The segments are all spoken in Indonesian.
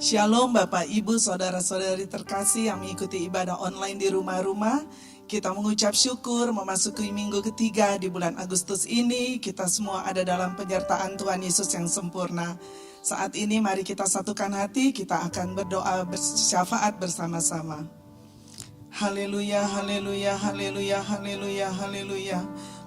Shalom Bapak Ibu Saudara-saudari terkasih yang mengikuti ibadah online di rumah-rumah. Kita mengucap syukur memasuki minggu ketiga di bulan Agustus ini. Kita semua ada dalam penyertaan Tuhan Yesus yang sempurna. Saat ini mari kita satukan hati, kita akan berdoa bersyafaat bersama-sama. Haleluya, haleluya, haleluya, haleluya, haleluya.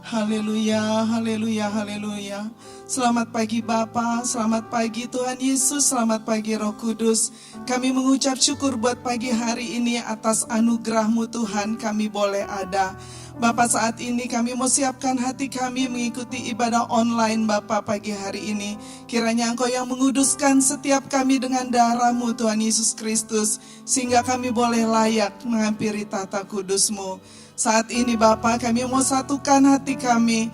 Haleluya, haleluya, haleluya. Selamat pagi Bapa, selamat pagi Tuhan Yesus, selamat pagi Roh Kudus. Kami mengucap syukur buat pagi hari ini atas anugerah-Mu Tuhan kami boleh ada. Bapa, saat ini kami mau siapkan hati kami mengikuti ibadah online Bapa pagi hari ini. Kiranya Engkau yang menguduskan setiap kami dengan darah-Mu Tuhan Yesus Kristus, sehingga kami boleh layak menghampiri tata kudus-Mu. Saat ini Bapa, kami mau satukan hati kami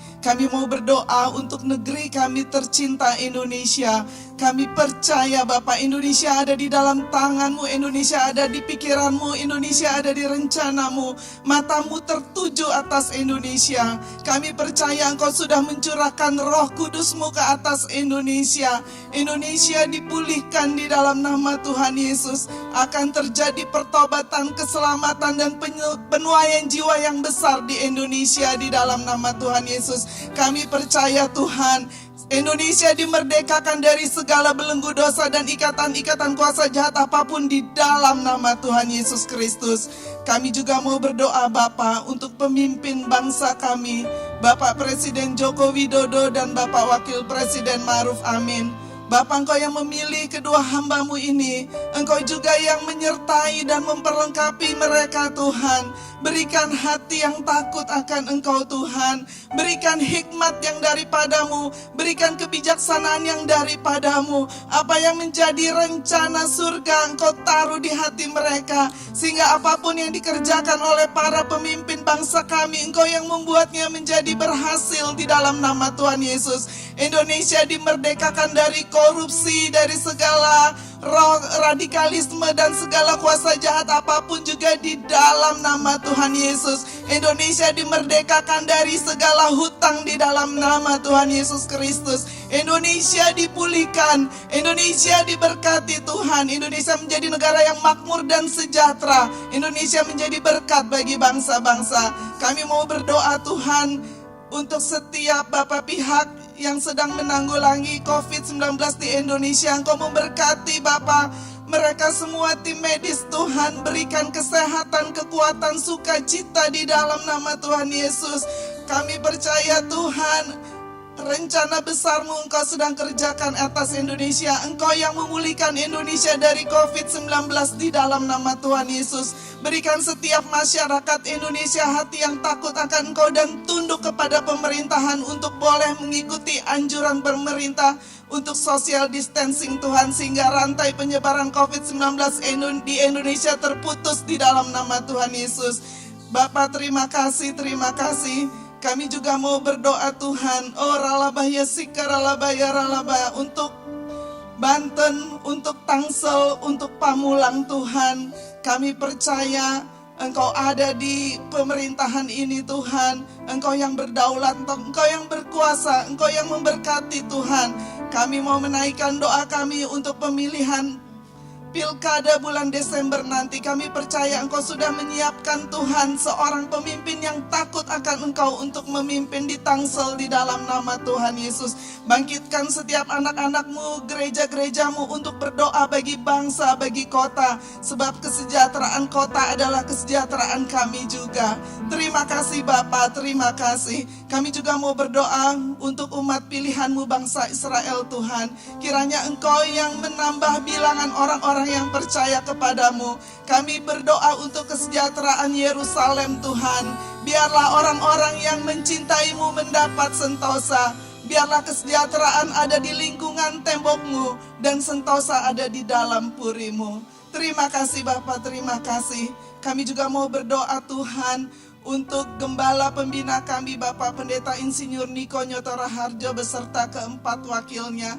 mau berdoa untuk negeri kami tercinta Indonesia. Kami percaya Bapa, Indonesia ada di dalam tangan-Mu, Indonesia ada di pikiran-Mu, Indonesia ada di rencana-Mu. Mata-Mu tertuju atas Indonesia. Kami percaya Engkau sudah mencurahkan Roh Kudus-Mu ke atas Indonesia. Indonesia dipulihkan di dalam nama Tuhan Yesus. Akan terjadi pertobatan, keselamatan, dan penuaian jiwa yang besar di Indonesia di dalam nama Tuhan Yesus. Kami percaya Tuhan, Indonesia dimerdekakan dari segala belenggu dosa dan ikatan-ikatan kuasa jahat apapun di dalam nama Tuhan Yesus Kristus. Kami juga mau berdoa Bapa untuk pemimpin bangsa kami, Bapak Presiden Joko Widodo dan Bapak Wakil Presiden Ma'ruf Amin. Bapa, Engkau yang memilih kedua hamba-Mu ini, Engkau juga yang menyertai dan memperlengkapi mereka Tuhan. Berikan hati yang takut akan Engkau Tuhan. Berikan hikmat yang daripada-Mu. Berikan kebijaksanaan yang daripada-Mu. Apa yang menjadi rencana surga Engkau taruh di hati mereka. Sehingga apapun yang dikerjakan oleh para pemimpin bangsa kami, Engkau yang membuatnya menjadi berhasil di dalam nama Tuhan Yesus. Indonesia dimerdekakan dari korupsi, dari segala radikalisme dan segala kuasa jahat apapun juga di dalam nama Tuhan Yesus. Indonesia dimerdekakan dari segala hutang di dalam nama Tuhan Yesus Kristus. Indonesia dipulihkan, Indonesia diberkati Tuhan. Indonesia menjadi negara yang makmur dan sejahtera. Indonesia menjadi berkat bagi bangsa-bangsa. Kami mau berdoa Tuhan untuk setiap Bapak pihak yang sedang menanggulangi COVID-19 di Indonesia. Engkau memberkati Bapak, mereka semua tim medis Tuhan. Berikan kesehatan, kekuatan, sukacita di dalam nama Tuhan Yesus. Kami percaya Tuhan, rencana besar-Mu Engkau sedang kerjakan atas Indonesia. Engkau yang memulihkan Indonesia dari COVID-19 di dalam nama Tuhan Yesus. Berikan setiap masyarakat Indonesia hati yang takut akan Engkau dan tunduk kepada pemerintahan untuk boleh mengikuti anjuran pemerintah untuk social distancing Tuhan, sehingga rantai penyebaran COVID-19 di Indonesia terputus di dalam nama Tuhan Yesus. Bapak, terima kasih, terima kasih. Kami juga mau berdoa Tuhan, ralabaya sika ralabaya ralaba, untuk Banten, untuk Tangsel, untuk Pamulang Tuhan. Kami percaya Engkau ada di pemerintahan ini Tuhan. Engkau yang berdaulat, Engkau yang berkuasa, Engkau yang memberkati Tuhan. Kami mau menaikkan doa kami untuk pemilihan Pilkada bulan Desember nanti. Kami percaya Engkau sudah menyiapkan Tuhan seorang pemimpin yang takut akan Engkau untuk memimpin di Tangsel di dalam nama Tuhan Yesus. Bangkitkan setiap anak-anak-Mu, gereja-gereja-Mu untuk berdoa bagi bangsa, bagi kota. Sebab kesejahteraan kota adalah kesejahteraan kami juga. Terima kasih Bapa, terima kasih. Kami juga mau berdoa untuk umat pilihan-Mu bangsa Israel Tuhan. Kiranya Engkau yang menambah bilangan orang-orang yang percaya kepadamu. Kami berdoa untuk kesejahteraan Yerusalem Tuhan. Biarlah orang-orang yang mencintai-Mu mendapat sentosa. Biarlah kesejahteraan ada di lingkungan tembok-Mu dan sentosa ada di dalam puri-Mu. Terima kasih Bapak, terima kasih. Kami juga mau berdoa Tuhan untuk gembala pembina kami Bapak Pendeta Insinyur Niko Nyoto Raharjo beserta keempat wakilnya.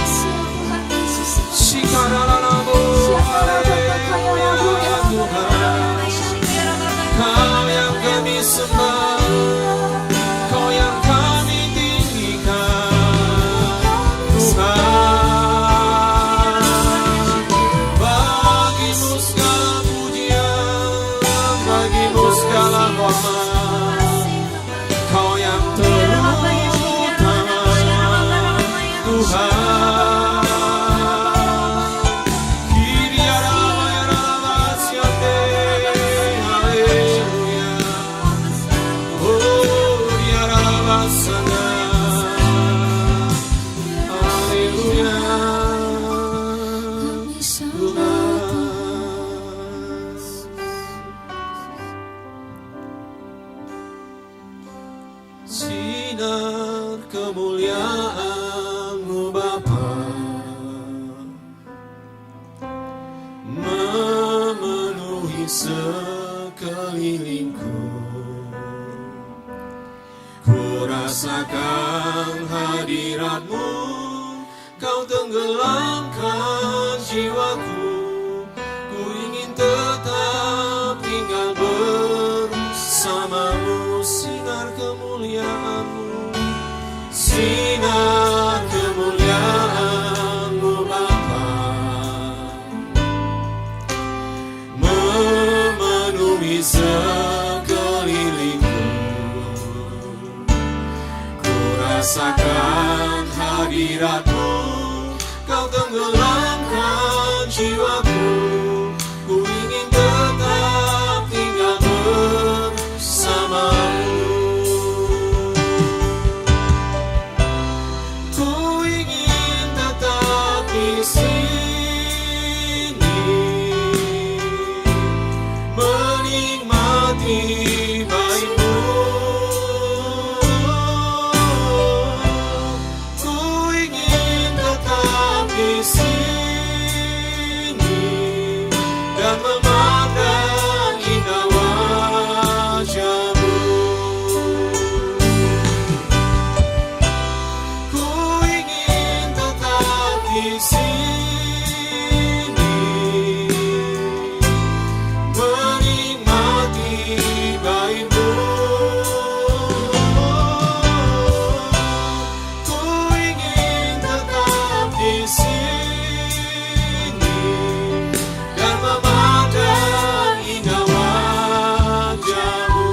Tuhan Yesus. Shikaralalamu, haleluya Tuhan. Kau yang kami sembah, Kau yang kami tinggikan, Tuhan. kemuliaan-Mu Bapa memenuhi sekelilingku. Ku rasakan hadirat-Mu, Kau tenggelamkan jiwaku. Ku ingin tetap tinggal bersama-Mu. Sinar kemuliaan-Mu, sinar kemuliaan-Mu Bapa memenuhi sekelilingku. Ku rasakan hadirat-Mu, Kau tenggelamkan jiwaku. Ku ingin tetap tinggal bersama-Mu. Ku ingin tetap di sini menikmati baik-Mu. Ku ingin tetap di sini dan memandang indah wajah-Mu. Ku ingin tetap di sini menikmati baik-Mu. Ku ingin tetap di sini dan memandang indah wajah-Mu.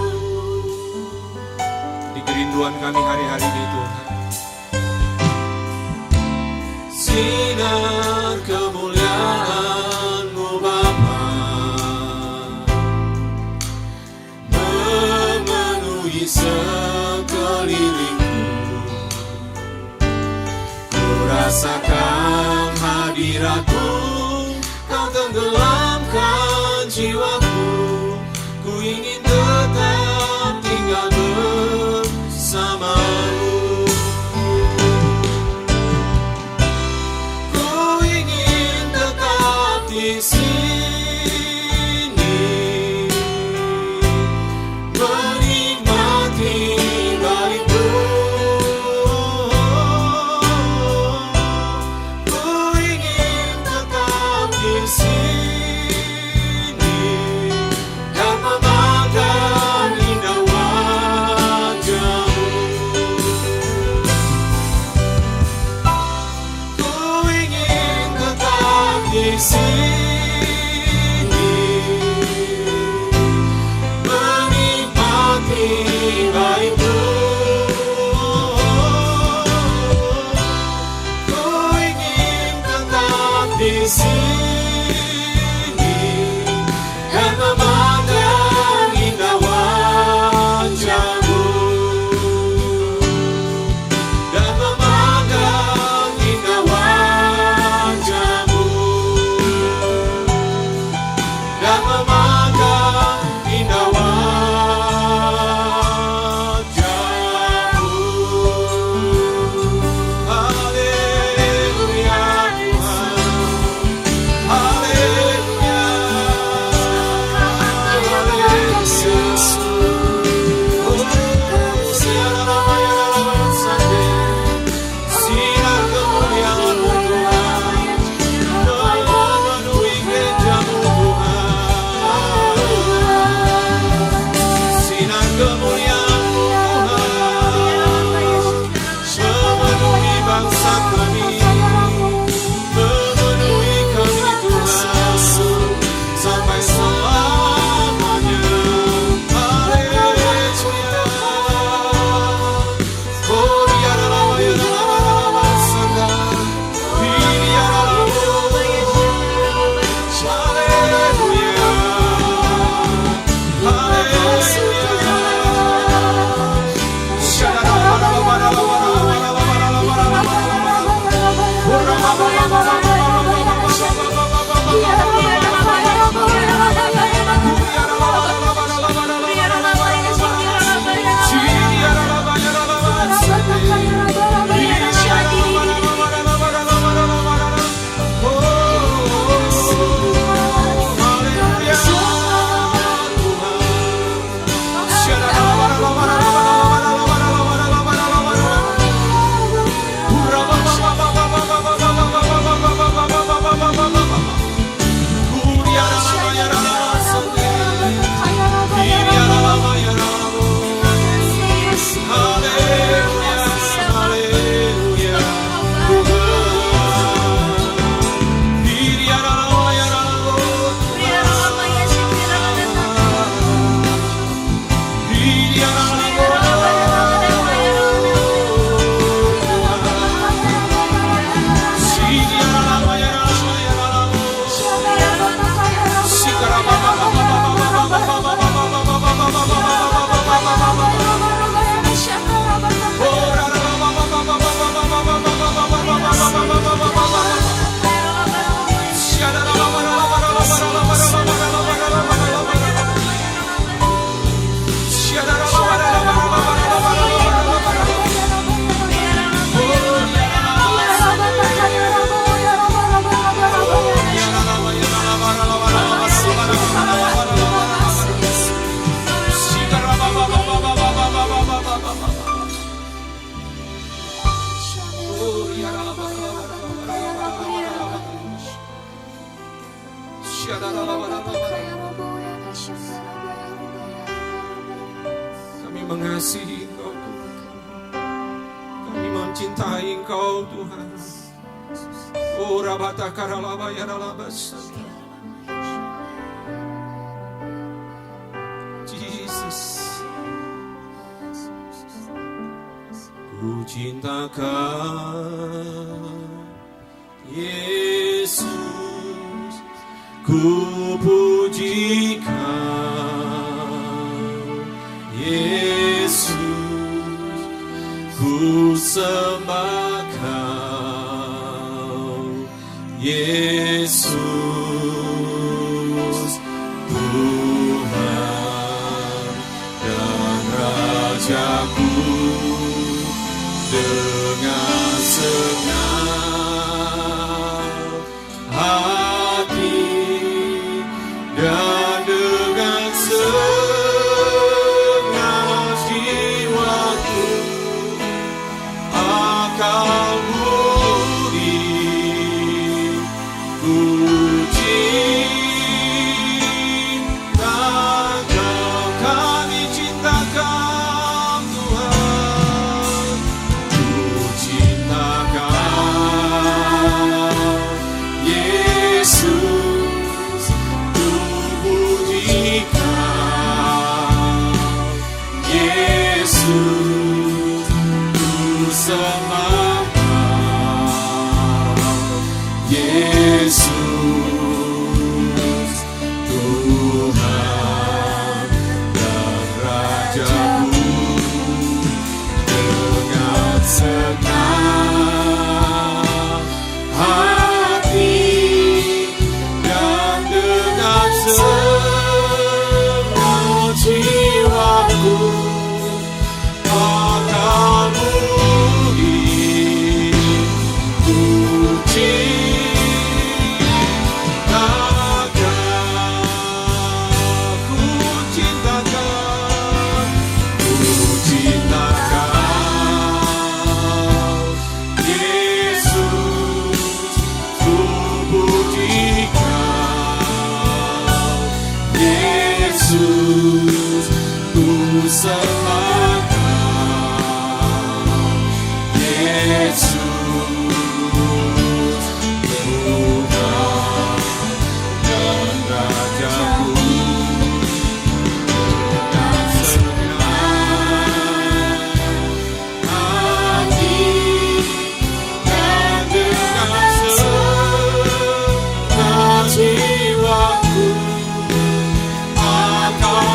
Di kerinduan kami hari-hari ini Tuhan, sinar kemuliaan-Mu Bapa memenuhi sekelilingku. Ku rasakan hadirat-Mu, Kau tenggelamkan jiwaku. Ku ingin tetap tinggal bersama-Mu. Ku ingin tetap di sini menikmati baik-Mu. Ku ingin tetap di sini mengasihi Engkau Tuhan. Kami mencintai Engkau Tuhan. Oh rabata karalaba yaralabasanta. Jesus. Ku cintakan Yesus, ku pujikan Yesus, ku sembah Kau Yesus, Tuhan dan Rajaku. Dengan senang hati dan dengan senang jiwaku akan budi ku cintakan, kami cintakan Tuhan. Yesus, ku pujikan Yesus, ku sembah Yesus, Tuhan dan Rajaku. Dengan senang hati dan dengan semua jiwaku akan budi ku cintakan, ku cintakan, ku cintakan Yesus, ku pujikan Yesus, ku sembah Yesus, Tuhan dan Rajaku. Dengan senang hati dan dengan senang jiwaku akan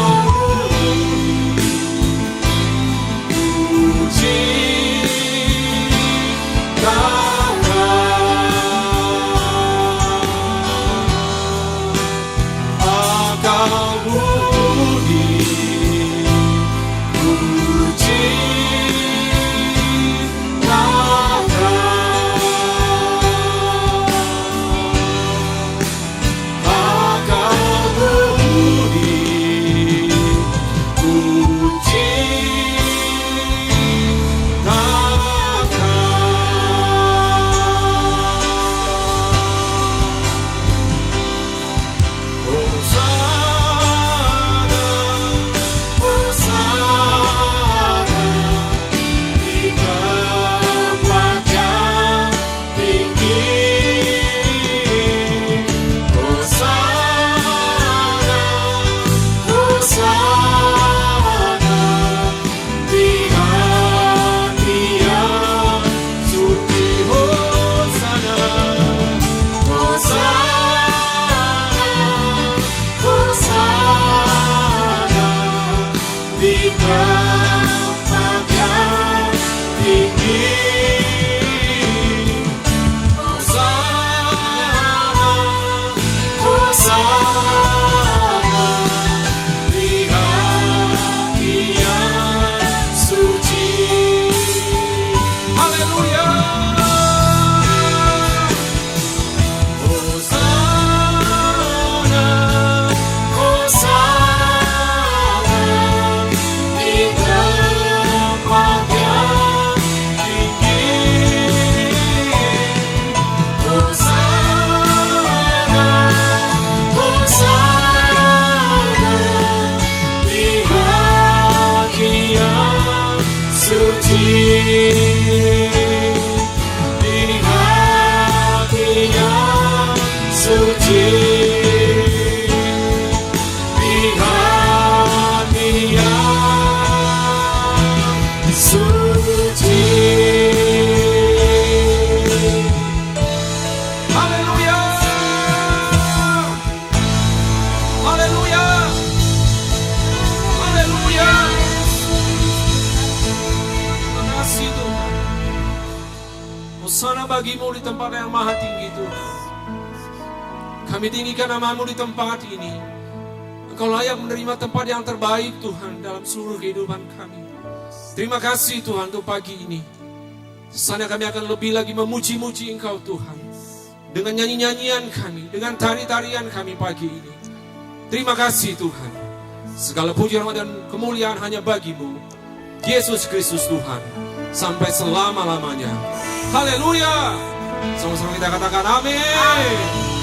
Hosanna. Hosana bagimu di tempat yang maha tinggi Tuhan. Kami tinggikan nama-Mu di tempat ini. Engkau layak menerima tempat yang terbaik Tuhan dalam seluruh kehidupan kami. Terima kasih Tuhan untuk pagi ini. Sana kami akan lebih lagi memuji-muji Engkau Tuhan. Dengan nyanyi-nyanyian kami, dengan tari-tarian kami pagi ini. Terima kasih Tuhan. Segala puji hormat dan kemuliaan hanya bagi-Mu, Yesus Kristus Tuhan, sampai selama-lamanya. Haleluya. Sama-sama kita katakan amin.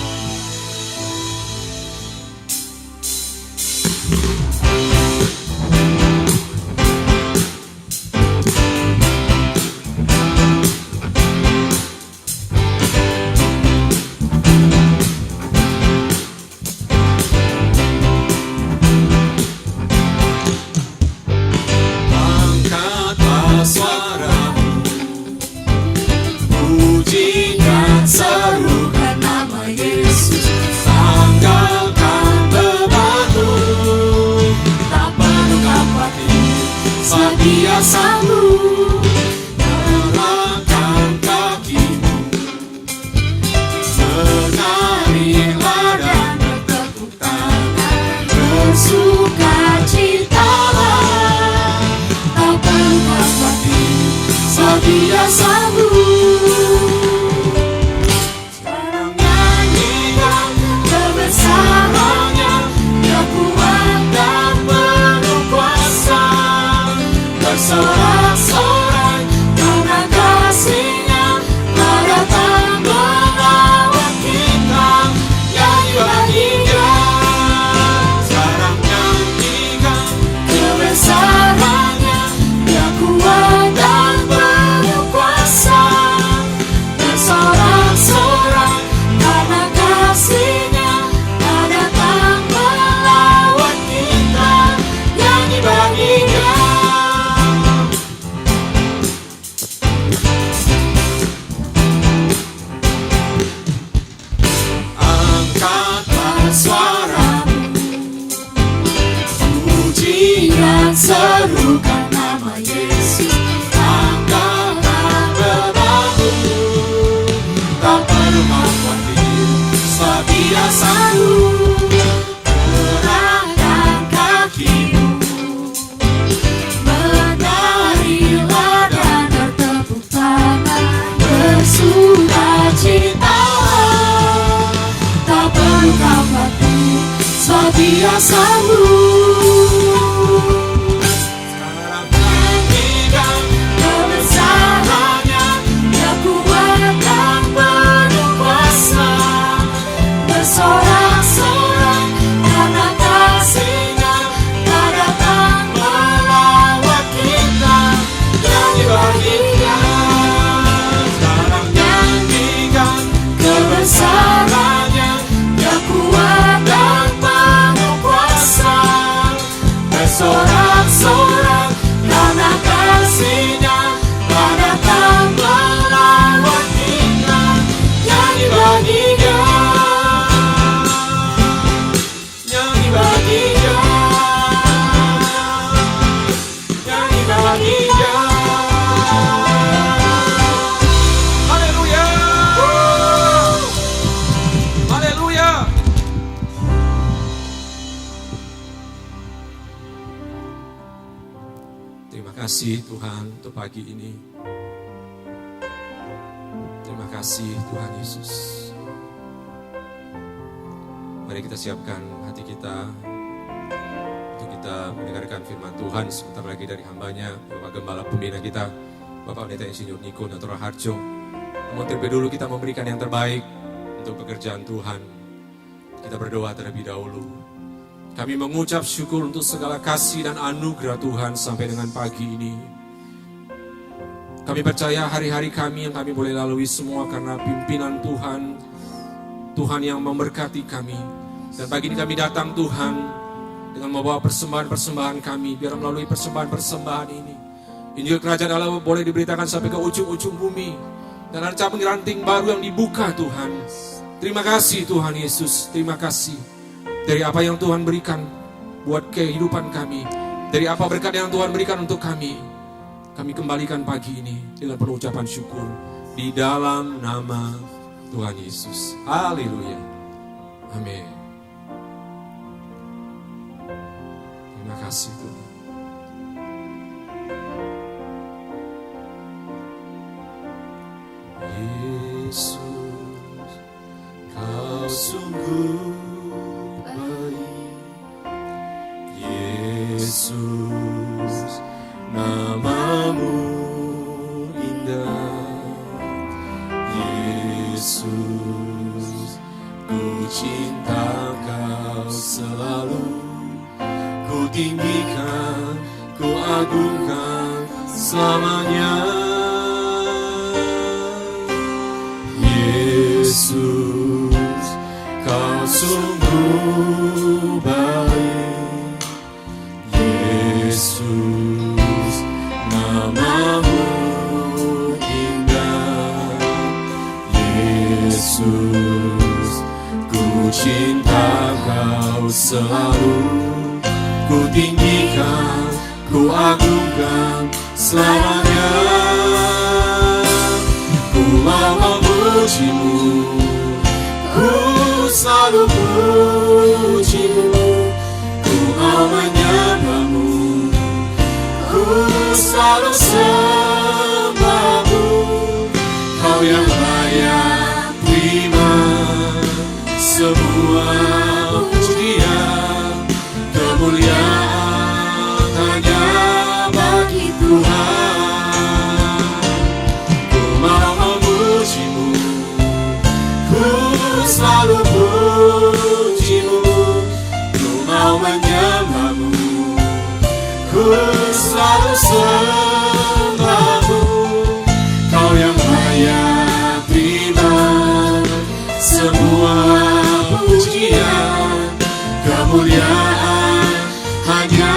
Terima kasih Tuhan untuk pagi ini. Terima kasih Tuhan Yesus. Mari kita siapkan hati kita untuk kita mendengarkan firman Tuhan sebentar lagi dari hambanya, Bapak Gembala Pembina kita, Bapak Pendeta Insinyur Niko Natura Harjo. Namun terlebih dulu kita memberikan yang terbaik untuk pekerjaan Tuhan. Kita berdoa terlebih dahulu. Kami mengucap syukur untuk segala kasih dan anugerah Tuhan sampai dengan pagi ini. Kami percaya hari-hari kami yang kami boleh lalui semua karena pimpinan Tuhan. Tuhan yang memberkati kami. Dan pagi ini kami datang Tuhan dengan membawa persembahan-persembahan kami. Biar melalui persembahan-persembahan ini Injil Kerajaan Allah boleh diberitakan sampai ke ujung-ujung bumi. Dan ada cabang ranting baru yang dibuka Tuhan. Terima kasih Tuhan Yesus. Terima kasih. Dari apa yang Tuhan berikan buat kehidupan kami, dari apa berkat yang Tuhan berikan untuk kami kembalikan pagi ini dengan penuh ucapan syukur. di dalam nama Tuhan Yesus. Haleluya. Amin. Terima kasih Tuhan. Yesus, Kau sungguh baik. Yesus, namamu indah. Yesus, ku cinta Kau selalu. Ku tinggikan, ku agungkan selamanya. Yesus, Kau sungguh baik. Yesus, namamu indah. Yesus, ku cinta Kau selalu. Ku tinggikan, ku agungkan selamanya. Ku mau memujimu, ku selalu pujimu. Ku mau menyembahmu, ku selalu sembahmu. Kau yang layak terima semua pujian, kemuliaan hanya bagi Tuhan. Selalu pujimu, ku mau menyembahmu, ku selalu sembahmu. Kau yang layak terima semua pujian, kemuliaan hanya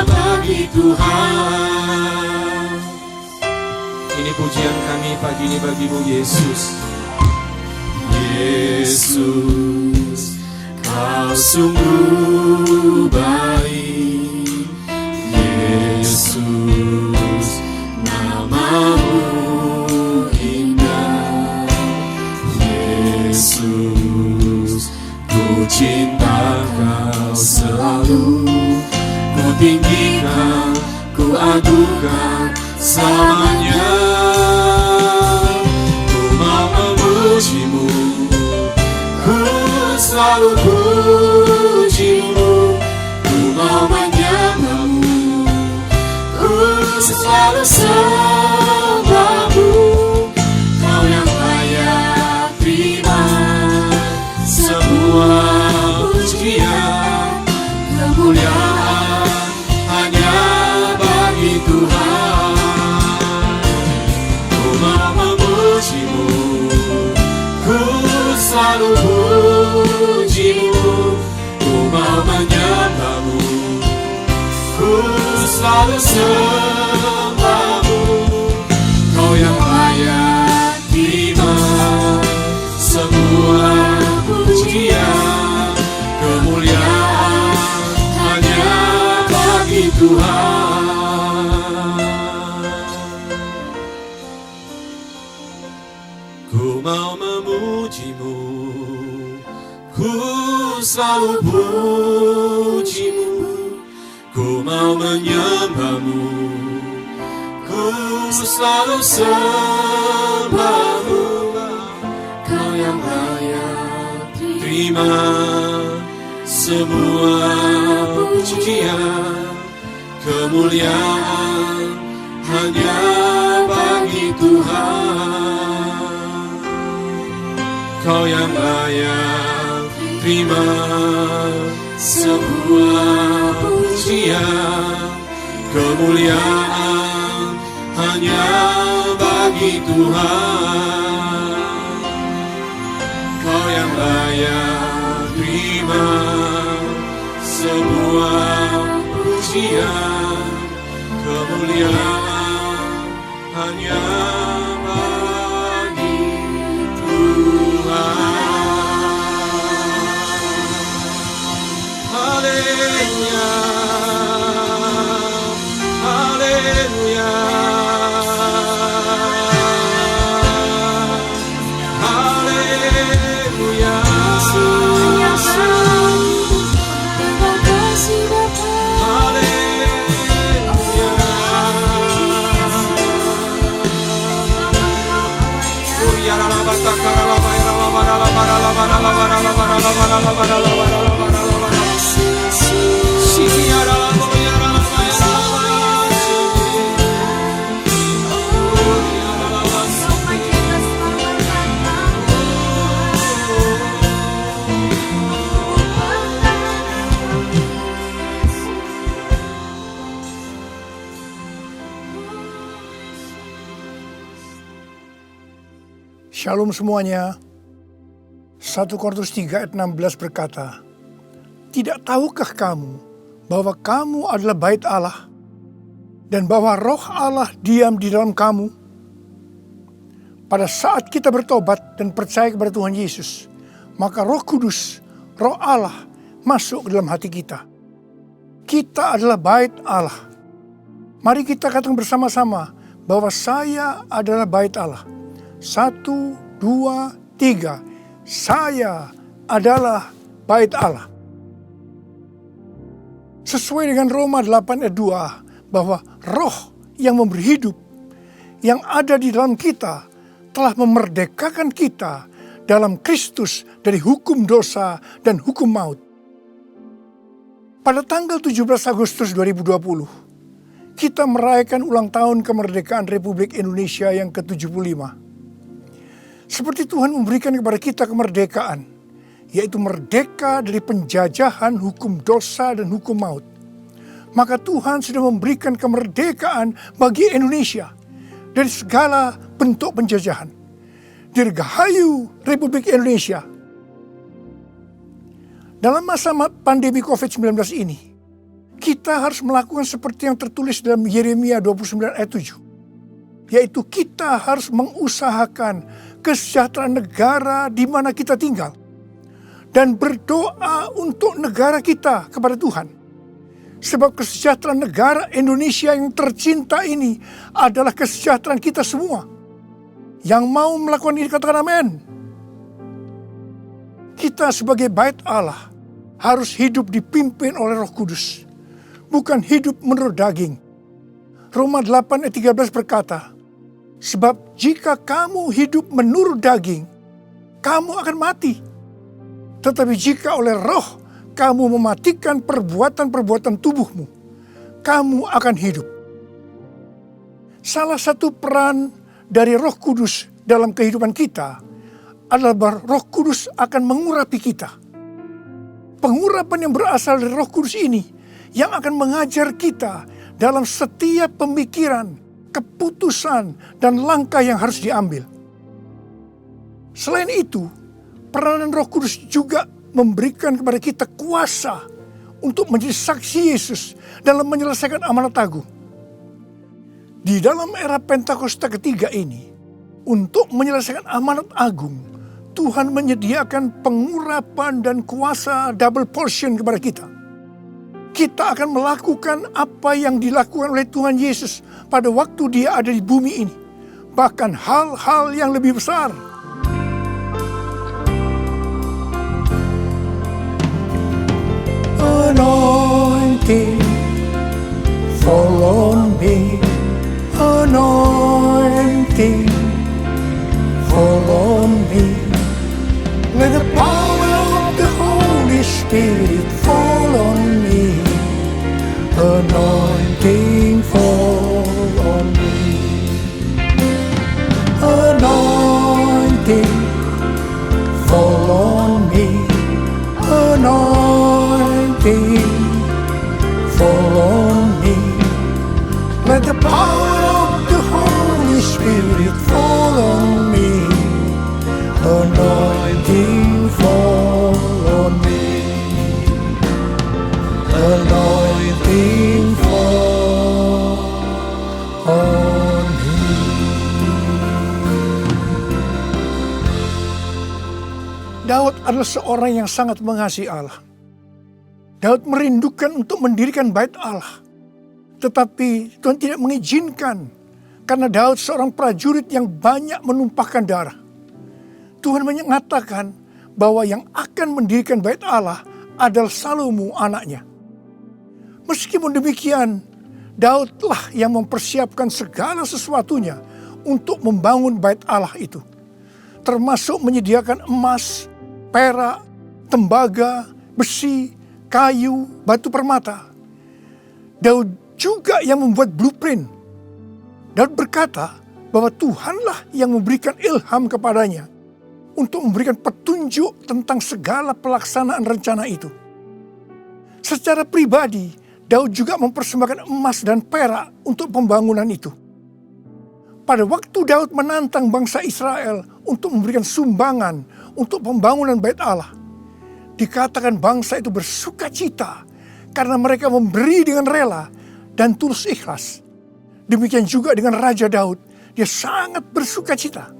bagi Tuhan. Ini pujian kami pagi ini bagimu Yesus. Yesus, Kau sungguh baik. Yesus, namamu indah. Yesus, ku cinta Kau selalu. Ku tinggikan, ku agungkan selamanya. Ku mau memujimu, selalu pujimu. Ku mau menyembahmu, ku selalu sembahmu. Kau yang layak terima semua pujian, kemuliaan hanya bagi Tuhan. Ku mau memujimu, ku selalu pujimu. Ku mau menyembahmu, ku selalu sembahmu. Kau yang layak terima semua pujian, kemuliaan hanya bagi Tuhan. Ku mau memujimu, ku selalu pujimu. Ku mau menyembahmu, ku selalu sembahmu. Kau yang layak terima semua pujian, kemuliaan hanya bagi Tuhan. Kau yang layak terima semua pujian, kemuliaan hanya bagi Tuhan. Kau yang layak terima semua pujian, kemuliaan hanya bagi Tuhan. Haleluya, haleluya. Shalom semuanya. 1 Korintus 3 ayat 16 berkata, "Tidak tahukah kamu bahwa kamu adalah bait Allah dan bahwa roh Allah diam di dalam kamu?" Pada saat kita bertobat dan percaya kepada Tuhan Yesus, maka Roh Kudus, Roh Allah masuk ke dalam hati kita. Kita adalah bait Allah. Mari kita katakan bersama-sama bahwa saya adalah bait Allah. 1, 2, 3. Saya adalah bait Allah. Sesuai dengan Roma 8 ayat 2, bahwa roh yang memberi hidup, yang ada di dalam kita, telah memerdekakan kita dalam Kristus dari hukum dosa dan hukum maut. Pada tanggal 17 Agustus 2020, kita merayakan ulang tahun kemerdekaan Republik Indonesia yang ke-75. Seperti Tuhan memberikan kepada kita kemerdekaan, yaitu merdeka dari penjajahan hukum dosa dan hukum maut. Maka Tuhan sudah memberikan kemerdekaan bagi Indonesia dari segala bentuk penjajahan. Dirgahayu Republik Indonesia. Dalam masa pandemi COVID-19 ini, kita harus melakukan seperti yang tertulis dalam Yeremia 29 ayat 7. Yaitu kita harus mengusahakan kesejahteraan negara di mana kita tinggal. Dan berdoa untuk negara kita kepada Tuhan. Sebab kesejahteraan negara Indonesia yang tercinta ini adalah kesejahteraan kita semua. Yang mau melakukan ini katakan amin. Kita sebagai bait Allah harus hidup dipimpin oleh Roh Kudus. Bukan hidup menurut daging. Roma 8 ayat 13 berkata, "Sebab jika kamu hidup menurut daging, kamu akan mati. Tetapi jika oleh roh kamu mematikan perbuatan-perbuatan tubuhmu, kamu akan hidup." Salah satu peran dari Roh Kudus dalam kehidupan kita adalah bahwa Roh Kudus akan mengurapi kita. Pengurapan yang berasal dari Roh Kudus ini yang akan mengajar kita dalam setiap pemikiran, keputusan, dan langkah yang harus diambil. Selain itu, peranan Roh Kudus juga memberikan kepada kita kuasa untuk menjadi saksi Yesus dalam menyelesaikan amanat agung. Di dalam era Pentakosta ketiga ini, untuk menyelesaikan amanat agung, Tuhan menyediakan pengurapan dan kuasa double portion kepada kita. Kita akan melakukan apa yang dilakukan oleh Tuhan Yesus pada waktu Dia ada di bumi ini. Bahkan hal-hal yang lebih besar. Anointing fall on me. Anointing fall on me. Let the power of the Holy Spirit fall on me. Anointing fall on me. Anointing fall on me. Anointing fall on me. Let the power of the Holy Spirit fall on me. Anointing fall on me. Anointing fall on me. Daud adalah seorang yang sangat mengasihi Allah. Daud merindukan untuk mendirikan bait Allah. Tetapi Tuhan tidak mengizinkan karena Daud seorang prajurit yang banyak menumpahkan darah. Tuhan mengatakan bahwa yang akan mendirikan bait Allah adalah Salomo anaknya. Meskipun demikian, Daudlah yang mempersiapkan segala sesuatunya untuk membangun bait Allah itu. Termasuk menyediakan emas, perak, tembaga, besi, kayu, batu permata. Daud juga yang membuat blueprint. Daud berkata bahwa Tuhanlah yang memberikan ilham kepadanya untuk memberikan petunjuk tentang segala pelaksanaan rencana itu. Secara pribadi, Daud juga mempersembahkan emas dan perak untuk pembangunan itu. Pada waktu Daud menantang bangsa Israel untuk memberikan sumbangan untuk pembangunan Bait Allah, dikatakan bangsa itu bersukacita karena mereka memberi dengan rela dan tulus ikhlas. Demikian juga dengan Raja Daud, dia sangat bersukacita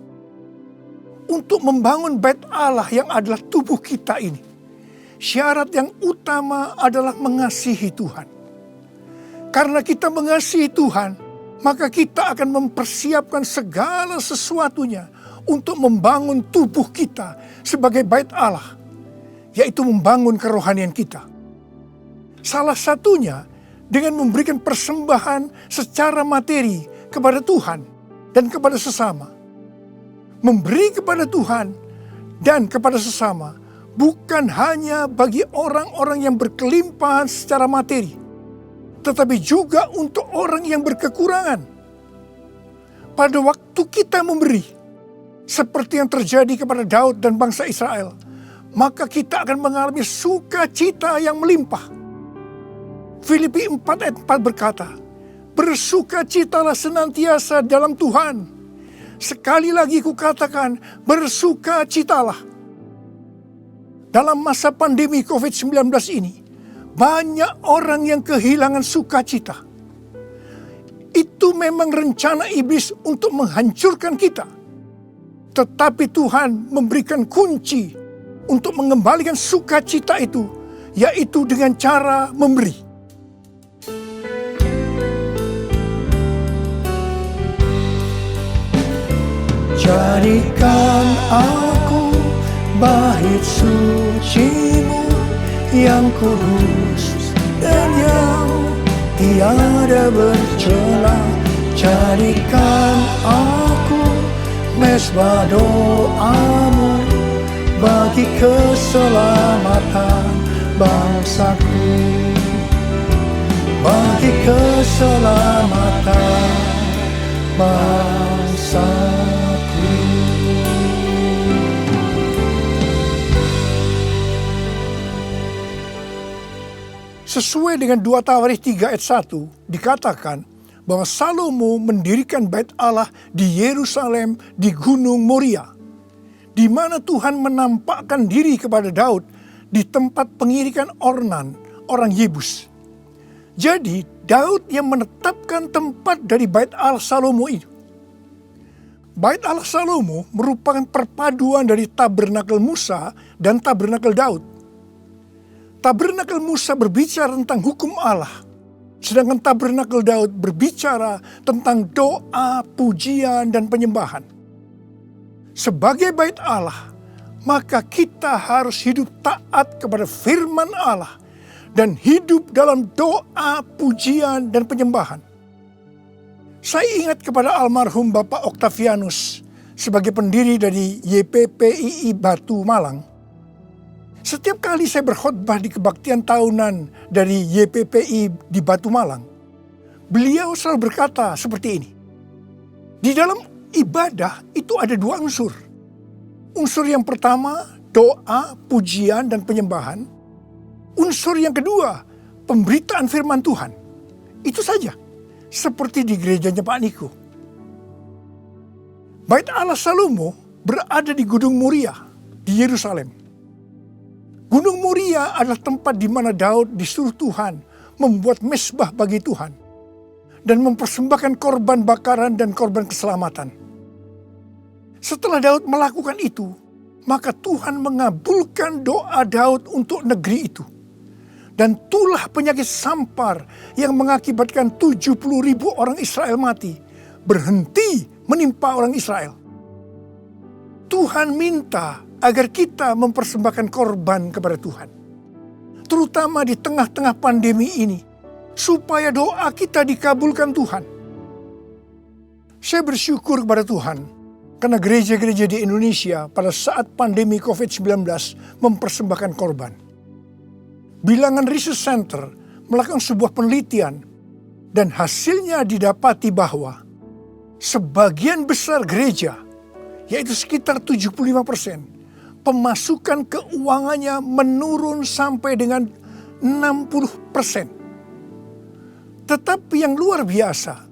untuk membangun Bait Allah yang adalah tubuh kita ini. Syarat yang utama adalah mengasihi Tuhan. Karena kita mengasihi Tuhan, maka kita akan mempersiapkan segala sesuatunya untuk membangun tubuh kita sebagai Bait Allah, yaitu membangun kerohanian kita. Salah satunya dengan memberikan persembahan secara materi kepada Tuhan dan kepada sesama. Memberi kepada Tuhan dan kepada sesama bukan hanya bagi orang-orang yang berkelimpahan secara materi, tetapi juga untuk orang yang berkekurangan. Pada waktu kita memberi, seperti yang terjadi kepada Daud dan bangsa Israel, maka kita akan mengalami sukacita yang melimpah. Filipi 4 ayat 4 berkata, bersukacitalah senantiasa dalam Tuhan. Sekali lagi kukatakan, bersukacitalah. Dalam masa pandemi COVID-19 ini, banyak orang yang kehilangan sukacita. Itu memang rencana iblis untuk menghancurkan kita. Tetapi Tuhan memberikan kunci untuk mengembalikan sukacita itu, yaitu dengan cara memberi. Jadikan aku bait suci-Mu yang kudus dan yang tiada bercela. Jadikan aku mesbah doa-Mu bagi keselamatan bangsaku, bagi keselamatan bangsaku. Sesuai dengan 2 Tawarikh 3 ayat 1 dikatakan bahwa Salomo mendirikan Bait Allah di Yerusalem di Gunung Moria, di mana Tuhan menampakkan diri kepada Daud di tempat pengirikan Ornan, orang Yebus. Jadi Daud yang menetapkan tempat dari Bait Allah Salomo itu. Bait Allah Salomo merupakan perpaduan dari tabernakel Musa dan tabernakel Daud. Tabernakel Musa berbicara tentang hukum Allah, sedangkan tabernakel Daud berbicara tentang doa, pujian, dan penyembahan. Sebagai Bait Allah, maka kita harus hidup taat kepada firman Allah dan hidup dalam doa, pujian, dan penyembahan. Saya ingat kepada almarhum Bapak Octavianus sebagai pendiri dari YPPII Batu Malang. Setiap kali saya berkhotbah di kebaktian tahunan dari YPPI di Batu Malang, beliau selalu berkata seperti ini. Di dalam ibadah itu ada 2 unsur. Unsur yang pertama, doa, pujian, dan penyembahan. Unsur yang kedua, pemberitaan firman Tuhan. Itu saja, seperti di gerejanya Pak Niko. Bait Allah Salomo berada di Gunung Moria di Yerusalem. Gunung Moria adalah tempat di mana Daud disuruh Tuhan membuat mezbah bagi Tuhan dan mempersembahkan korban bakaran dan korban keselamatan. Setelah Daud melakukan itu, maka Tuhan mengabulkan doa Daud untuk negeri itu. Dan tulah penyakit sampar yang mengakibatkan 70.000 orang Israel mati berhenti menimpa orang Israel. Tuhan minta agar kita mempersembahkan korban kepada Tuhan, terutama di tengah-tengah pandemi ini, supaya doa kita dikabulkan Tuhan. Saya bersyukur kepada Tuhan Karena gereja-gereja di Indonesia pada saat pandemi COVID-19 mempersembahkan korban. Bilangan Research Center melakukan sebuah penelitian dan hasilnya didapati bahwa sebagian besar gereja, yaitu sekitar 75%, pemasukan keuangannya menurun sampai dengan 60%. Tetapi yang luar biasa,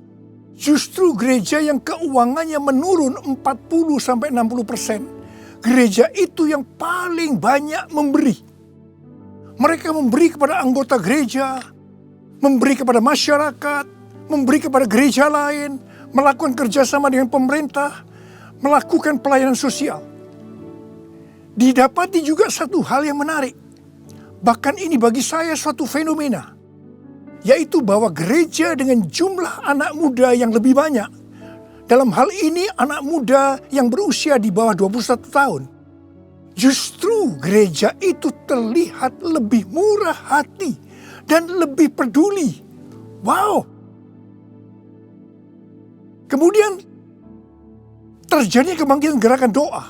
justru gereja yang keuangannya menurun 40-60%, gereja itu yang paling banyak memberi. Mereka memberi kepada anggota gereja, memberi kepada masyarakat, memberi kepada gereja lain, melakukan kerjasama dengan pemerintah, melakukan pelayanan sosial. Didapati juga satu hal yang menarik, bahkan ini bagi saya suatu fenomena, yaitu bahwa gereja dengan jumlah anak muda yang lebih banyak, dalam hal ini anak muda yang berusia di bawah 21 tahun, justru gereja itu terlihat lebih murah hati dan lebih peduli. Wow! Kemudian terjadi kebangkitan gerakan doa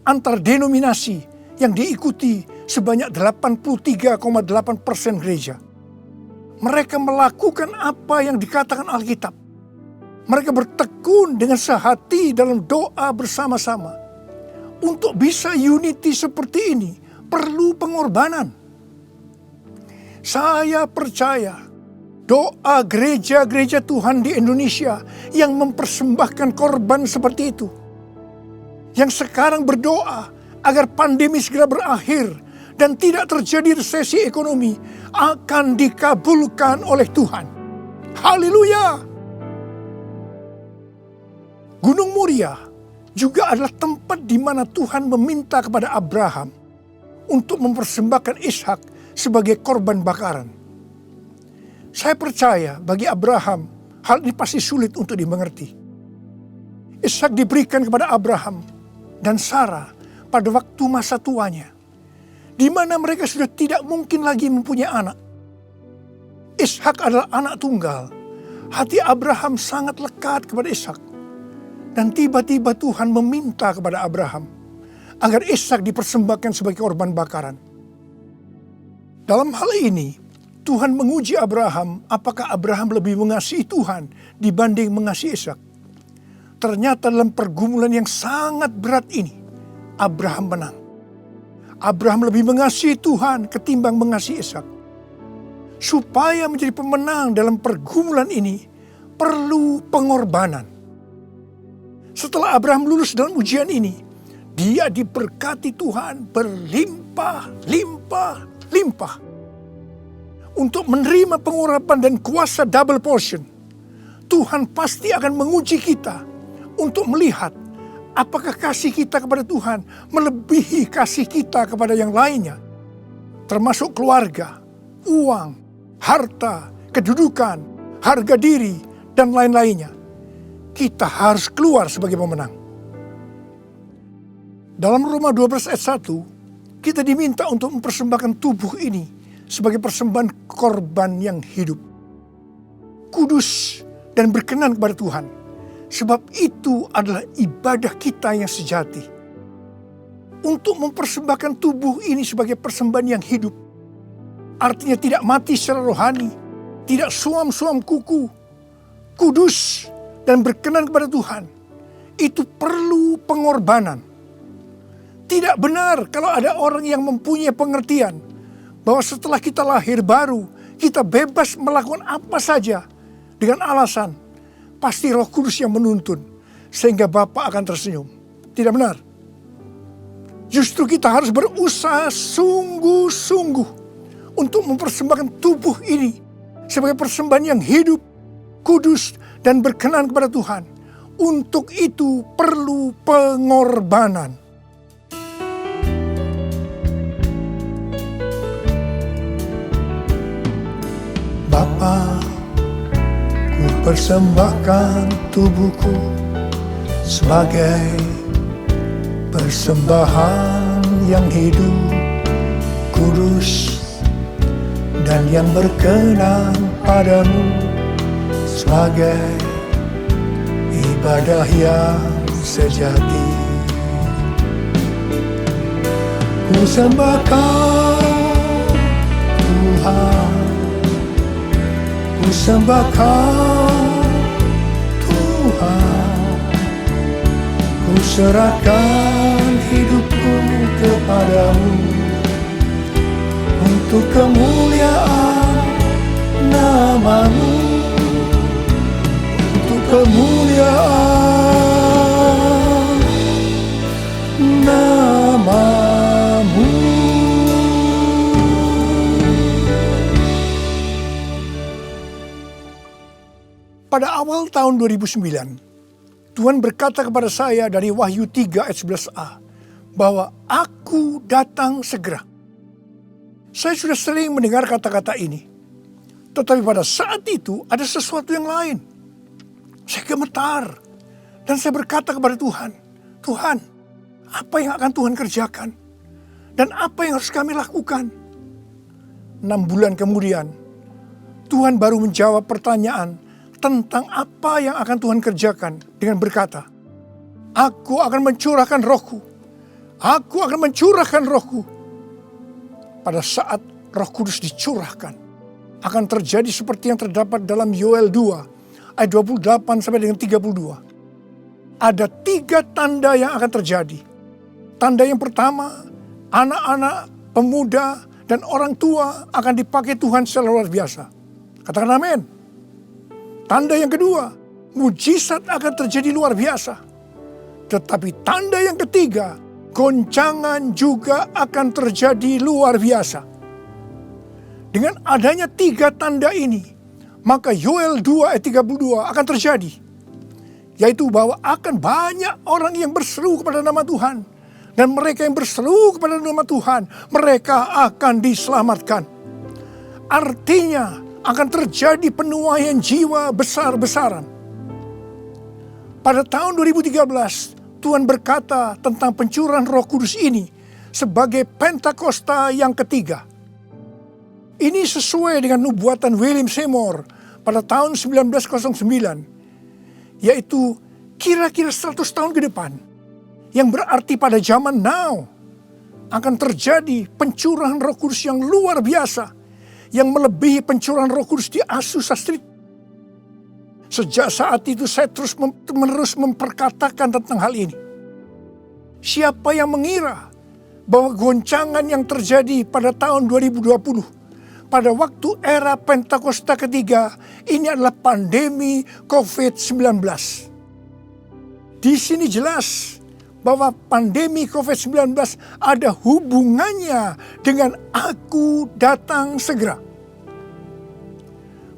antar denominasi yang diikuti sebanyak 83,8% gereja. Mereka melakukan apa yang dikatakan Alkitab. Mereka bertekun dengan sehati dalam doa bersama-sama. Untuk bisa unity seperti ini perlu pengorbanan. Saya percaya doa gereja-gereja Tuhan di Indonesia yang mempersembahkan korban seperti itu, yang sekarang berdoa agar pandemi segera berakhir dan tidak terjadi resesi ekonomi, akan dikabulkan oleh Tuhan. Haleluya! Gunung Moria juga adalah tempat di mana Tuhan meminta kepada Abraham untuk mempersembahkan Ishak sebagai korban bakaran. Saya percaya bagi Abraham hal ini pasti sulit untuk dimengerti. Ishak diberikan kepada Abraham dan Sarah pada waktu masa tuanya, di mana mereka sudah tidak mungkin lagi mempunyai anak. Ishak adalah anak tunggal. Hati Abraham sangat lekat kepada Ishak. Dan tiba-tiba Tuhan meminta kepada Abraham agar Ishak dipersembahkan sebagai korban bakaran. Dalam hal ini, Tuhan menguji Abraham apakah Abraham lebih mengasihi Tuhan dibanding mengasihi Ishak. Ternyata dalam pergumulan yang sangat berat ini, Abraham menang. Abraham lebih mengasihi Tuhan ketimbang mengasihi Ishak. Supaya menjadi pemenang dalam pergumulan ini, perlu pengorbanan. Setelah Abraham lulus dalam ujian ini, dia diberkati Tuhan berlimpah-limpah. Untuk menerima pengurapan dan kuasa double portion, Tuhan pasti akan menguji kita untuk melihat apakah kasih kita kepada Tuhan melebihi kasih kita kepada yang lainnya. Termasuk keluarga, uang, harta, kedudukan, harga diri, dan lain-lainnya. Kita harus keluar sebagai pemenang. Dalam Roma 12 ayat 1, kita diminta untuk mempersembahkan tubuh ini sebagai persembahan korban yang hidup, kudus dan berkenan kepada Tuhan. Sebab itu adalah ibadah kita yang sejati. Untuk mempersembahkan tubuh ini sebagai persembahan yang hidup, artinya tidak mati secara rohani, tidak suam-suam kuku, kudus dan berkenan kepada Tuhan, itu perlu pengorbanan. Tidak benar kalau ada orang yang mempunyai pengertian bahwa setelah kita lahir baru, kita bebas melakukan apa saja dengan alasan pasti Roh Kudus yang menuntun sehingga Bapa akan tersenyum. Tidak benar. Justru kita harus berusaha sungguh-sungguh untuk mempersembahkan tubuh ini sebagai persembahan yang hidup, kudus, dan berkenan kepada Tuhan. Untuk itu perlu pengorbanan. Bapa, ku persembahkan tubuhku sebagai persembahan yang hidup, kudus, dan yang berkenan padamu, sebagai ibadah yang sejati. Ku sembah Kau Tuhan, ku sembah Kau Tuhan, ku serahkan hidupku kepadamu untuk kemuliaan nama-Mu, untuk kemuliaan nama-Mu. Pada awal tahun 2009, Tuhan berkata kepada saya dari Wahyu 3 ayat 11a, bahwa Aku datang segera. Saya sudah sering mendengar kata-kata ini, tetapi pada saat itu ada sesuatu yang lain. Saya gemetar, dan saya berkata kepada Tuhan, Tuhan, apa yang akan Tuhan kerjakan? Dan apa yang harus kami lakukan? 6 bulan kemudian, Tuhan baru menjawab pertanyaan tentang apa yang akan Tuhan kerjakan dengan berkata, Aku akan mencurahkan Rohku. Aku akan mencurahkan Rohku. Pada saat Roh Kudus dicurahkan, akan terjadi seperti yang terdapat dalam Yoel 2 ayat 28 sampai dengan 32. Ada 3 tanda yang akan terjadi. Tanda yang pertama, anak-anak, pemuda, dan orang tua akan dipakai Tuhan secara luar biasa. Katakan amin. Tanda yang kedua, mujizat akan terjadi luar biasa. Tetapi tanda yang ketiga, goncangan juga akan terjadi luar biasa. Dengan adanya 3 tanda ini, maka Yoel 2 ayat 32 akan terjadi. Yaitu bahwa akan banyak orang yang berseru kepada nama Tuhan. Dan mereka yang berseru kepada nama Tuhan, mereka akan diselamatkan. Artinya, akan terjadi penuaian jiwa besar-besaran. Pada tahun 2013, Tuhan berkata tentang pencurahan Roh Kudus ini sebagai Pentakosta yang ketiga. Ini sesuai dengan nubuatan William Seymour pada tahun 1909, yaitu kira-kira 100 tahun ke depan, yang berarti pada zaman now akan terjadi pencurahan Roh Kudus yang luar biasa, yang melebihi pencurahan Roh Kudus di Azusa Street. Sejak saat itu saya terus-menerus memperkatakan tentang hal ini. Siapa yang mengira bahwa goncangan yang terjadi pada tahun 2020, pada waktu era Pentakosta ketiga, ini adalah pandemi COVID-19. Di sini jelas bahwa pandemi COVID-19 ada hubungannya dengan Aku datang segera.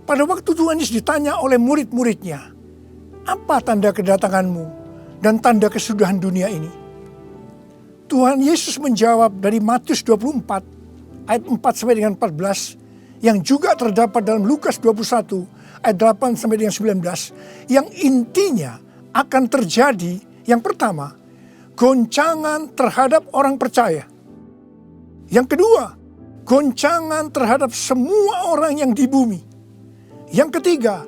Pada waktu Tuhan Yesus ditanya oleh murid-muridnya, apa tanda kedatanganmu dan tanda kesudahan dunia ini? Tuhan Yesus menjawab dari Matius 24 ayat 4 sampai dengan 14, yang juga terdapat dalam Lukas 21 ayat 8 sampai dengan 19, yang intinya akan terjadi yang pertama, goncangan terhadap orang percaya. Yang kedua, goncangan terhadap semua orang yang di bumi. Yang ketiga,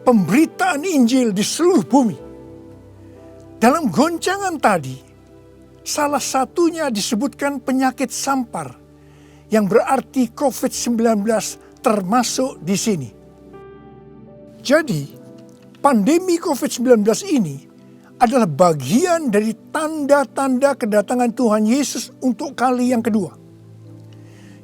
pemberitaan Injil di seluruh bumi. Dalam goncangan tadi, salah satunya disebutkan penyakit sampar, yang berarti COVID-19 termasuk di sini. Jadi, pandemi COVID-19 ini adalah bagian dari tanda-tanda kedatangan Tuhan Yesus untuk kali yang kedua.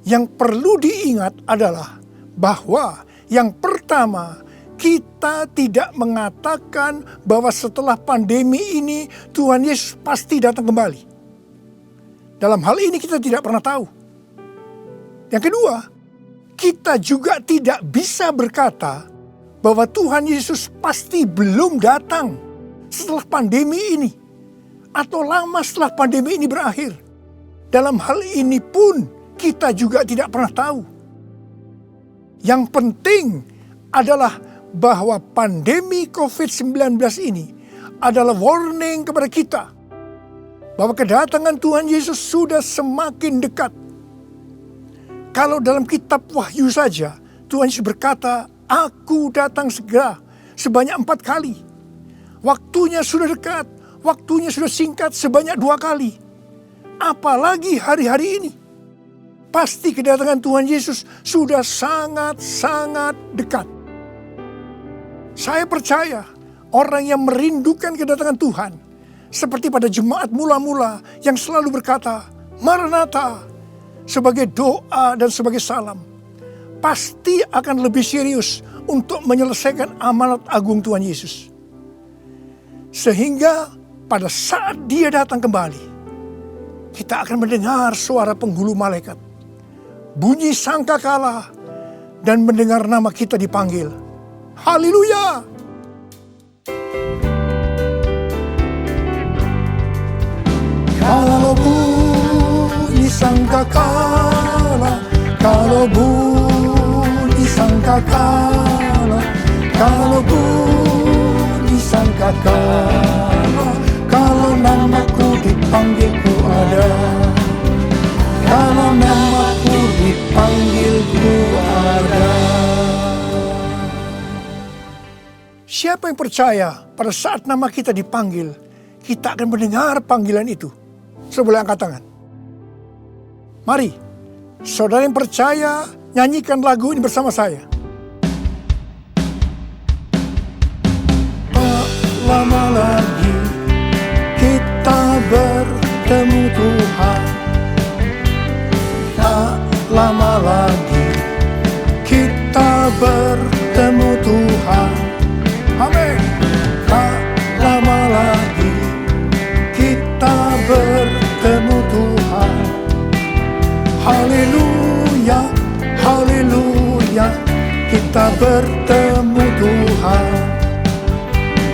Yang perlu diingat adalah bahwa yang pertama, kita tidak mengatakan bahwa setelah pandemi ini Tuhan Yesus pasti datang kembali. Dalam hal ini kita tidak pernah tahu. Yang kedua, kita juga tidak bisa berkata bahwa Tuhan Yesus pasti belum datang setelah pandemi ini, atau lama setelah pandemi ini berakhir. Dalam hal ini pun kita juga tidak pernah tahu. Yang penting adalah bahwa pandemi COVID-19 ini adalah warning kepada kita bahwa kedatangan Tuhan Yesus sudah semakin dekat. Kalau dalam kitab Wahyu saja, Tuhan Yesus berkata, Aku datang segera, sebanyak 4 kali. Waktunya sudah dekat, waktunya sudah singkat sebanyak 2 kali. Apalagi hari-hari ini. Pasti kedatangan Tuhan Yesus sudah sangat-sangat dekat. Saya percaya orang yang merindukan kedatangan Tuhan, seperti pada jemaat mula-mula yang selalu berkata, Maranatha, sebagai doa dan sebagai salam, pasti akan lebih serius untuk menyelesaikan amanat agung Tuhan Yesus. Sehingga pada saat Dia datang kembali, kita akan mendengar suara penghulu malaikat, bunyi sangkakala, dan mendengar nama kita dipanggil. Haleluya! Kalau bunyi sangkakala, kalau bunyi sangkakala, kalau bunyi sangkakala, kalau namaku dipanggil ku ada, kalau namaku dipanggil ku ada. Siapa yang percaya pada saat nama kita dipanggil, kita akan mendengar panggilan itu? Sebelah angkat tangan. Mari, saudara yang percaya, nyanyikan lagu ini bersama saya. Tak lama lagi kita bertemu Tuhan. Tak lama lagi kita bertemu Tuhan. Amin. Tak lama lagi kita bertemu Tuhan. Haleluya, haleluya, kita bertemu Tuhan.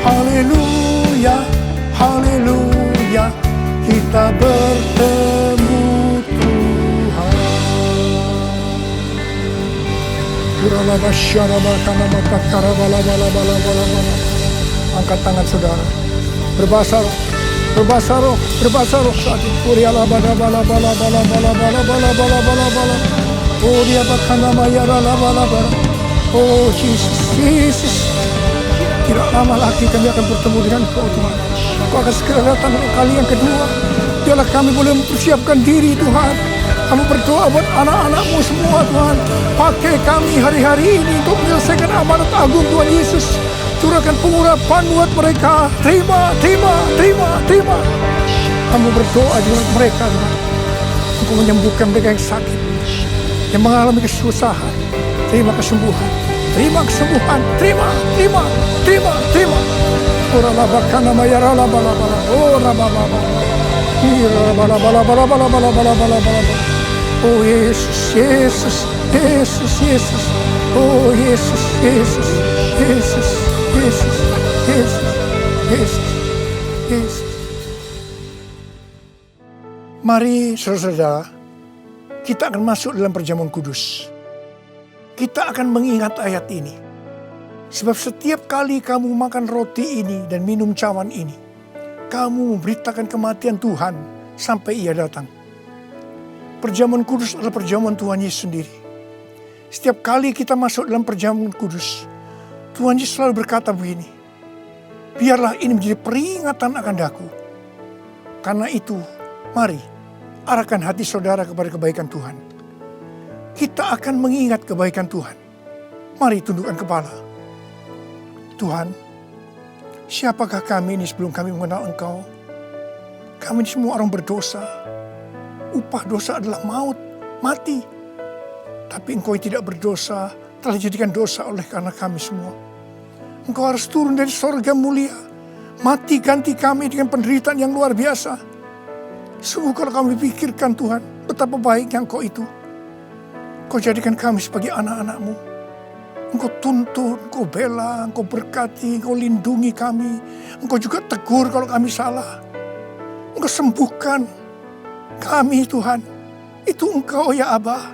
Haleluya, haleluya, kita bertemu Tuhan. Angkat tangan saudara. Berbahasa roh. Berbahasa roh, berbahasa roh saat ini. Oh dia bakana mayara laba. Oh Jesus, Jesus. Tidak lama lagi kami akan bertemu dengan Kau Tuhan. Kau akan segera datang kali yang kedua. Biarlah kami boleh mempersiapkan diri Tuhan. Kami berdoa buat anak-anak-Mu semua Tuhan. Pakai kami hari-hari ini untuk menyelesaikan amanat agung Tuhan Yesus. Curahkan pengurapan buat mereka. Terima. Kamu berdoa dengan mereka Tuhan. Engkau menyembuhkan mereka yang sakit, yang mengalami kesusahan. Terima kesembuhan. Terima. Ora labakana mayara laba. Oh rababa. Oh Yesus. Oh Yesus. Mari saudara-saudara, kita akan masuk dalam perjamuan kudus. Kita akan mengingat ayat ini. Sebab setiap kali kamu makan roti ini dan minum cawan ini, kamu memberitakan kematian Tuhan sampai Ia datang. Perjamuan kudus adalah perjamuan Tuhan Yesus sendiri. Setiap kali kita masuk dalam perjamuan kudus, Tuhan Yesus selalu berkata begini, biarlah ini menjadi peringatan akan daku. Karena itu, mari arahkan hati saudara kepada kebaikan Tuhan. Kita akan mengingat kebaikan Tuhan. Mari tundukkan kepala. Tuhan, siapakah kami ini sebelum kami mengenal Engkau? Kami ini semua orang berdosa. Upah dosa adalah maut, mati. Tapi Engkau yang tidak berdosa telah dijadikan dosa oleh karena kami semua. Engkau harus turun dari sorga mulia. Mati ganti kami dengan penderitaan yang luar biasa. Sungguh kalau kami pikirkan Tuhan, betapa baiknya Engkau itu. Engkau jadikan kami sebagai anak-anak-Mu. Engkau tuntun, Engkau bela, Engkau berkati, Engkau lindungi kami. Engkau juga tegur kalau kami salah. Engkau sembuhkan kami Tuhan. Itu Engkau ya Abah.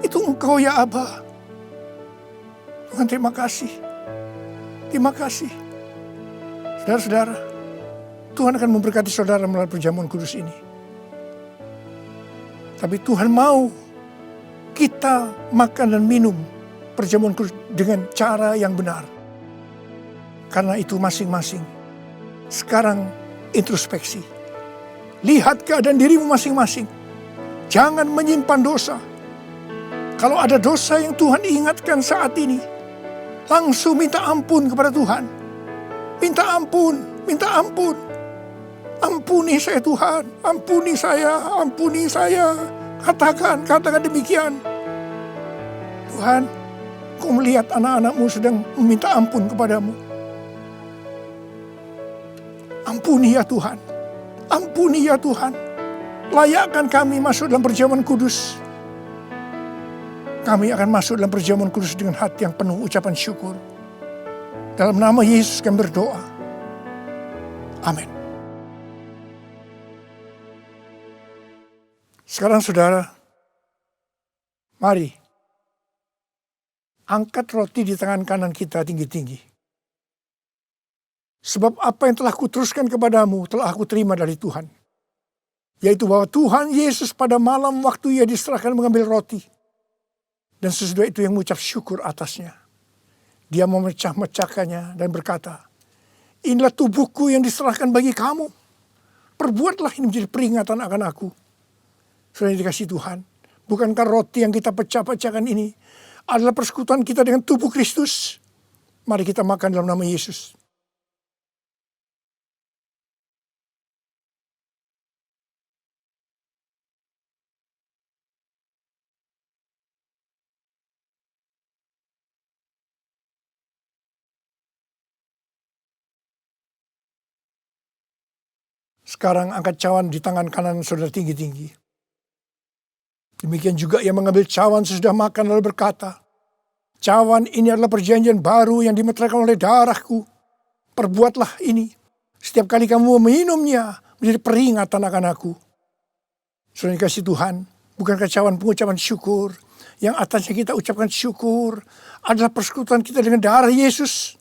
Itu Engkau ya Abah. Tuhan terima kasih. Terima kasih. Saudara-saudara, Tuhan akan memberkati saudara melalui perjamuan kudus ini. Tapi Tuhan mau kita makan dan minum perjamuan kudus dengan cara yang benar. Karena itu masing-masing sekarang introspeksi. Lihat keadaan dirimu masing-masing. Jangan menyimpan dosa. Kalau ada dosa yang Tuhan ingatkan saat ini, langsung minta ampun kepada Tuhan. Minta ampun, minta ampun. Ampuni saya Tuhan, ampuni saya, ampuni saya. Katakan demikian. Tuhan, Kau melihat anak-anakmu sedang meminta ampun kepadamu. Ampuni ya Tuhan, ampuni ya Tuhan. Layakkan kami masuk dalam perjamuan kudus. Kami akan masuk dalam perjamuan kudus dengan hati yang penuh ucapan syukur. Dalam nama Yesus kami berdoa. Amin. Sekarang saudara, mari angkat roti di tangan kanan kita tinggi-tinggi. Sebab apa yang telah kuteruskan kepadamu telah aku terima dari Tuhan. Yaitu bahwa Tuhan Yesus pada malam waktu ia diserahkan mengambil roti. Dan sesudah itu yang mengucap syukur atasnya. Dia memecah-mecahkannya dan berkata, inilah tubuhku yang diserahkan bagi kamu. Perbuatlah ini menjadi peringatan akan aku. Sudah dikasih Tuhan. Bukankah roti yang kita pecah-pecahkan ini adalah persekutuan kita dengan tubuh Kristus? Mari kita makan dalam nama Yesus. Sekarang angkat cawan di tangan kanan saudara tinggi-tinggi. Demikian juga ia mengambil cawan sesudah makan lalu berkata, cawan ini adalah perjanjian baru yang dimeteraikan oleh darahku. Perbuatlah ini. Setiap kali kamu meminumnya menjadi peringatan akan aku. Saudara dikasih Tuhan, bukankah cawan pengucapan syukur yang atasnya kita ucapkan syukur adalah persekutuan kita dengan darah Yesus?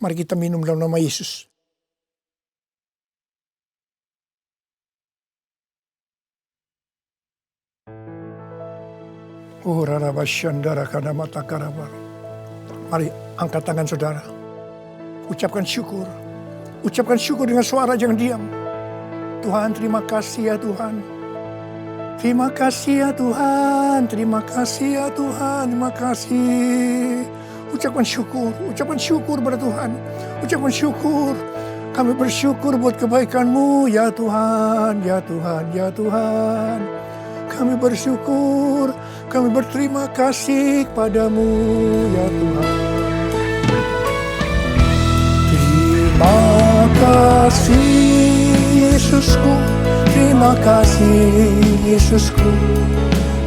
Mari kita minum dalam nama Yesus. Oh, rarabashandara kadamata karabar. Mari angkat tangan saudara. Ucapkan syukur. Ucapkan syukur dengan suara, jangan diam. Tuhan, terima kasih ya Tuhan. Terima kasih ya Tuhan. Terima kasih ya Tuhan. Terima kasih. Ucapkan syukur pada Tuhan. Ucapkan syukur. Kami bersyukur buat kebaikan-Mu ya Tuhan, ya Tuhan, ya Tuhan. Kami bersyukur, kami berterima kasih kepadamu ya Tuhan. Terima kasih Yesusku, terima kasih Yesusku.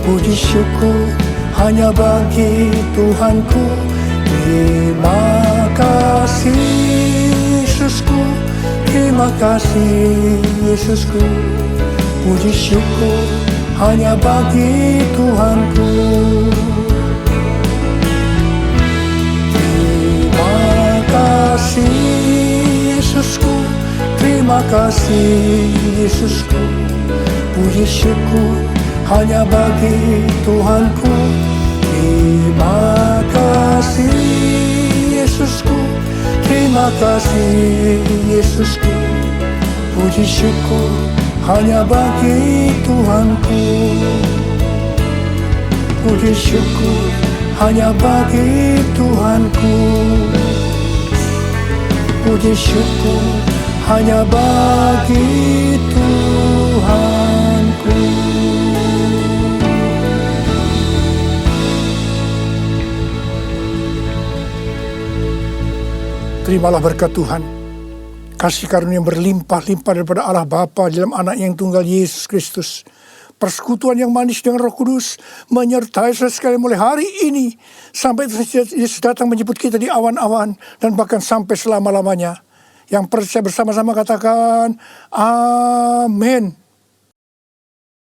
Puji syukur hanya bagi Tuhanku. Terima kasih Yesusku, terima kasih Yesusku. Puji syukur hanya bagi Tuhanku. Terima kasih Yesusku, terima kasih Yesusku. Puji syukur hanya bagi Tuhanku. Terima kasih Yesusku, terima kasih Yesusku. Puji syukur hanya bagi Tuhanku. Puji syukur hanya bagi Tuhanku. Puji syukur hanya bagi Tuhanku. Terimalah berkat Tuhan. Kasih karunia yang berlimpah-limpah daripada Allah Bapa dalam anak yang tunggal Yesus Kristus. Persekutuan yang manis dengan Roh Kudus menyertai saudara sekalian mulai hari ini sampai Yesus datang menjemput kita di awan-awan dan bahkan sampai selama-lamanya. Yang percaya bersama-sama katakan amin.